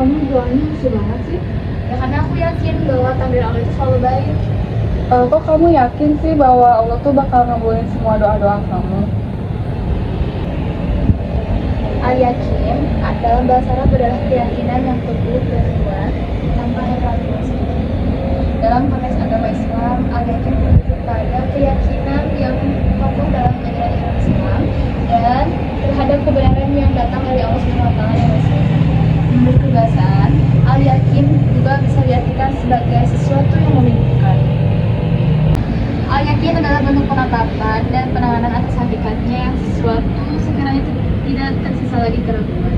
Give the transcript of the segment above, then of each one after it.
kamu doanya lucu banget sih? Ya karena aku yakin bahwa takdir Allah itu selalu baik. Kok kamu yakin sih bahwa Allah tuh bakal ngabulin semua doa-doa kamu? Al-yakin dalam bahasa Arab adalah keyakinan yang teguh dan kuat tanpa ada keraguan sedikit. Dalam konteks agama Islam, al-yakin merujuk pada keyakinan yang kokoh dalam ajaran Islam dan terhadap kebenaran yang datang dari Allah SWT dan Rasulnya. Menurut kebiasaan, al-yakin juga bisa diartikan sebagai sesuatu yang membingungkan. Al-yakin adalah bentuk penetapan dan penanganan atas hakikatnya yang sesuatu sekiranya tidak tersisa lagi keraguan.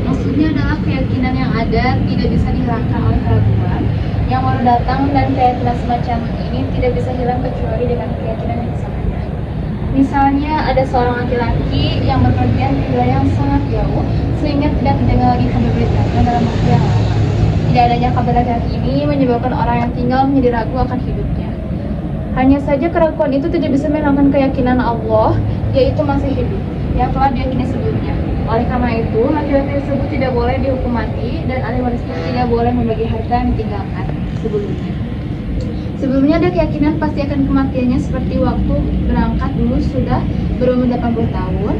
Maksudnya adalah keyakinan yang ada tidak bisa dihilangkan oleh keraguan yang baru datang, dan keyakinan semacam ini tidak bisa hilang kecuali dengan keyakinan yang samanya. Misalnya ada seorang laki-laki yang berpergian ke wilayah yang sangat jauh sehingga tidak terdengar lagi kabar beritanya dalam waktu yang lama. Tidak adanya kabar laki-laki ini menyebabkan orang yang tinggal menjadi ragu akan hidupnya. Hanya saja keraguan itu tidak bisa menghilangkan keyakinan Allah, yaitu masih hidup, yang telah diyakini sebelumnya. Oleh karena itu, laki-laki tersebut tidak boleh dihukum mati dan ahli waris tidak boleh membagi harta yang ditinggalkan sebelumnya. Sebelumnya ada keyakinan pasti akan kematiannya, seperti waktu berangkat dulu sudah berumur 80 tahun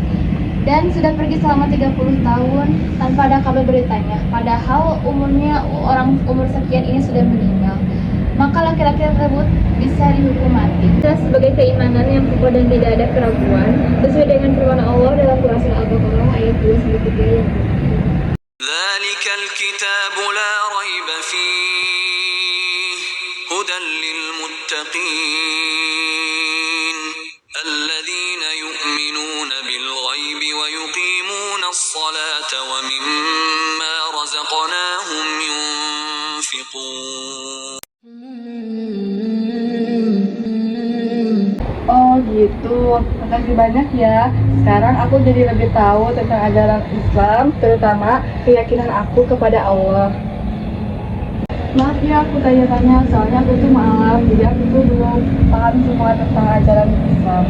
dan sudah pergi selama 30 tahun tanpa ada kabar beritanya, padahal umurnya orang umur sekian ini sudah meninggal. Maka laki-laki tersebut bisa dihukum mati. Sebagai keimanan yang kokoh dan tidak ada keraguan, sesuai dengan firman Allah dalam Surah Al-Baqarah ayat 2-3 yang ذلك الكتاب لا ريب فيه هدى للمتقين الذين يؤمنون بالغيب ويقيمون الصلاة ومما رزقناهم ينفقون. Oh gitu, makasih banyak ya. Sekarang aku jadi lebih tahu tentang ajaran Islam, terutama keyakinan aku kepada Allah. Maaf ya aku tanya-tanya, soalnya aku tuh malam, jadi aku tuh belum paham semua tentang ajaran Islam.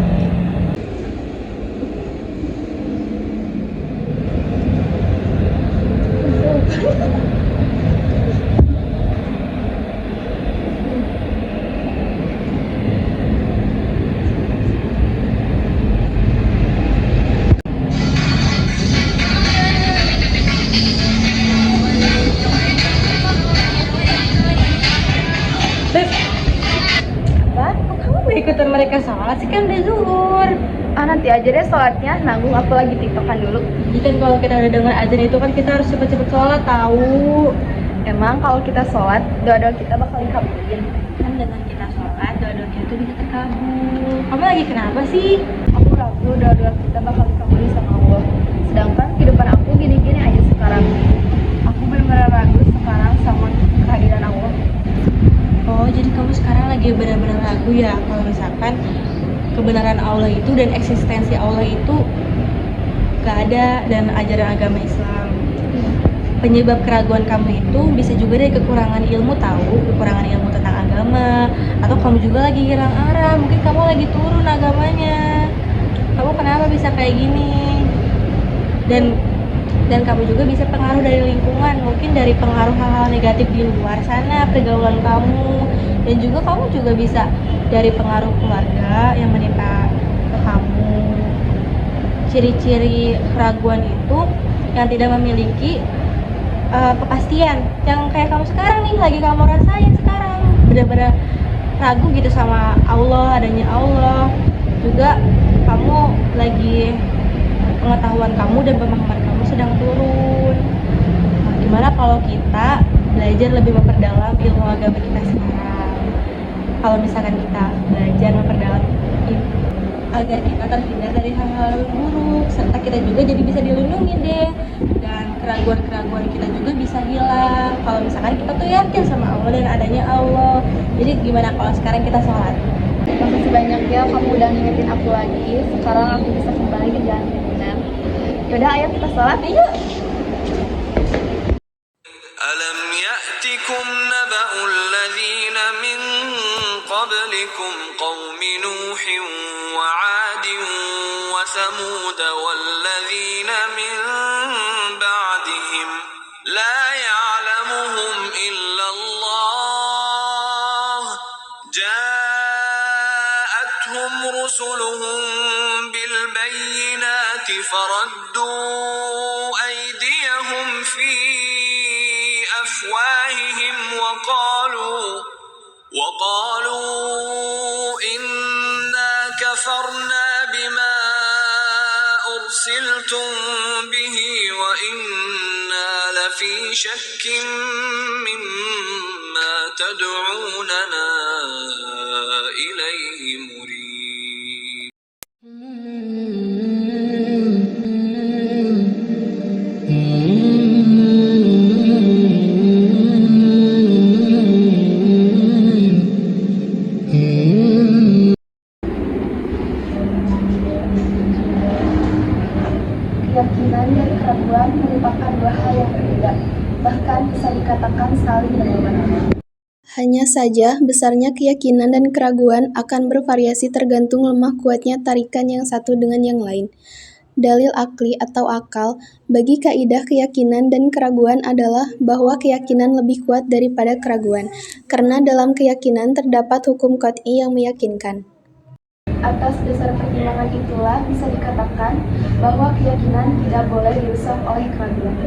Kok kamu mau ikutan mereka sholat sih, kan udah zuhur? nanti aja deh sholatnya, nanggung aku lagi tiktokan dulu. Jadi kan kalau kita udah dengar azan itu kan kita harus cepet-cepet sholat tahu. Emang kalau kita sholat, doa-doa kita bakal dikabulin. Kan dengan kita sholat, doa-doa kita tuh bisa terkabul. Kamu lagi kenapa sih? Aku ragu doa-doa kita bakal dikabulin sama Allah. Sedangkan kehidupan aku gini-gini aja sekarang. Aku benar-benar ragu sekarang sama kehadiran Allah. Oh, jadi kamu sekarang lagi benar-benar ragu ya kalau misalkan kebenaran Allah itu dan eksistensi Allah itu gak ada dan ajaran agama Islam. Penyebab keraguan kamu itu bisa juga dari kekurangan ilmu, tahu, kekurangan ilmu tentang agama, atau kamu juga lagi hilang arah, mungkin kamu lagi turun agamanya. Kamu kenapa bisa kayak gini? Dan kamu juga bisa pengaruh dari lingkungan, mungkin dari pengaruh hal-hal negatif di luar sana, pergaulan kamu, dan juga kamu juga bisa dari pengaruh keluarga yang menimpa ke kamu. Ciri-ciri keraguan itu yang tidak memiliki kepastian, yang kayak kamu sekarang nih lagi kamu rasain sekarang, benar-benar ragu gitu sama Allah, adanya Allah. Juga kamu lagi pengetahuan kamu dan pemahaman kamu sedang turun. Nah, gimana kalau kita belajar lebih memperdalam ilmu agama kita sekarang? Kalau misalkan kita belajar memperdalam itu agar kita terhindar dari hal-hal yang buruk, serta kita juga jadi bisa dilindungi deh, dan keraguan-keraguan kita juga bisa hilang kalau misalkan kita tuh yakin sama Allah dan adanya Allah. Jadi gimana kalau sekarang kita sholat? Makasih banyak ya, kamu udah ngingetin aku lagi. Sekarang aku bisa kembali ke jalan yang benar. Yaudah, ayo kita sholat. Yuk. ألم يأتكم نبأ الذين من قبلكم قوم نوح وعاد وثمود والذين من بعدهم لا يعلمون جاءتهم رسلهم بالبينات فردوا أيديهم في أفواههم وقالوا إنا كفرنا بما أرسلتم به وإنا لفي شك مما تدعوننا إليه مريب. Keyakinan dan keraguan merupakan dua hal yang berbeda, bahkan bisa dikatakan saling berlawanan. Hanya saja, besarnya keyakinan dan keraguan akan bervariasi tergantung lemah kuatnya tarikan yang satu dengan yang lain. Dalil akli atau akal bagi kaidah keyakinan dan keraguan adalah bahwa keyakinan lebih kuat daripada keraguan, karena dalam keyakinan terdapat hukum qat'i yang meyakinkan. Atas dasar pertimbangan itulah bisa dikatakan bahwa keyakinan tidak boleh dirusak oleh keraguan.